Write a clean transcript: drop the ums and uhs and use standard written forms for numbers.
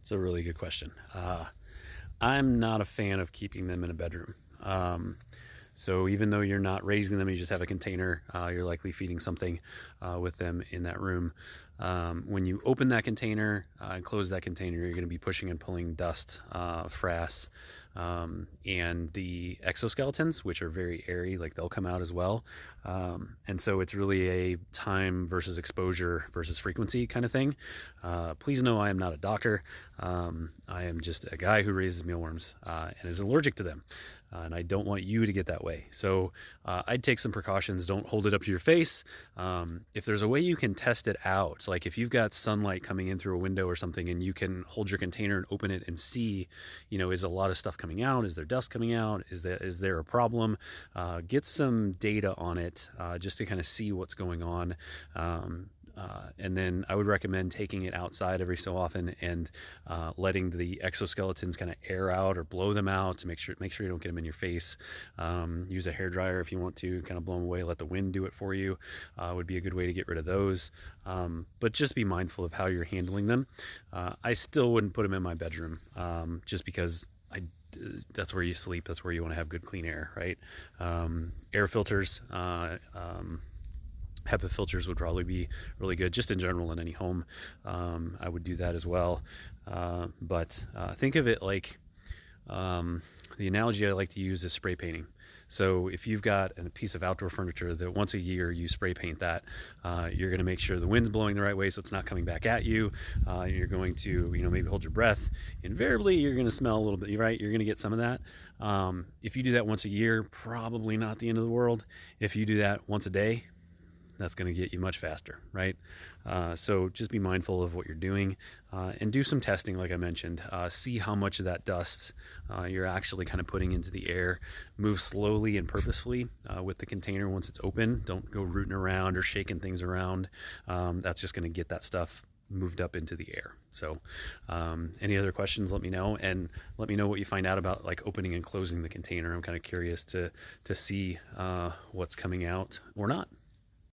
It's a really good question. I'm not a fan of keeping them in a bedroom. So even though you're not raising them, you just have a container, you're likely feeding something with them in that room. When you open that container and close that container, you're going to be pushing and pulling dust, frass, and the exoskeletons, which are very airy, like they'll come out as well. And so it's really a time versus exposure versus frequency kind of thing. Please know I am not a doctor. I am just a guy who raises mealworms and is allergic to them. And I don't want you to get that way. So I'd take some precautions. Don't hold it up to your face. If there's a way you can test it out, like if you've got sunlight coming in through a window or something and you can hold your container and open it and see, is a lot of stuff coming out? Is there dust coming out? Is there a problem? Get some data on it just to kind of see what's going on. And then I would recommend taking it outside every so often and letting the exoskeletons kind of air out or blow them out to make sure you don't get them in your face. Use a hairdryer if you want to kind of blow them away. Let the wind do it for you. Would be a good way to get rid of those. But just be mindful of how you're handling them. I still wouldn't put them in my bedroom just because that's where you sleep. That's where you want to have good clean air, right? Air filters. HEPA filters would probably be really good just in general in any home. I would do that as well. But think of it like the analogy I like to use is spray painting. So if you've got a piece of outdoor furniture that once a year you spray paint that, you're going to make sure the wind's blowing the right way so it's not coming back at you. You're going to, maybe hold your breath. Invariably, you're going to smell a little bit, right? You're going to get some of that. If you do that once a year, probably not the end of the world. If you do that once a day, that's going to get you much faster, right? So just be mindful of what you're doing and do some testing, like I mentioned. See how much of that dust you're actually kind of putting into the air. Move slowly and purposefully with the container once it's open. Don't go rooting around or shaking things around. That's just going to get that stuff moved up into the air. So any other questions, let me know, and let me know what you find out about like opening and closing the container. I'm kind of curious to see what's coming out or not.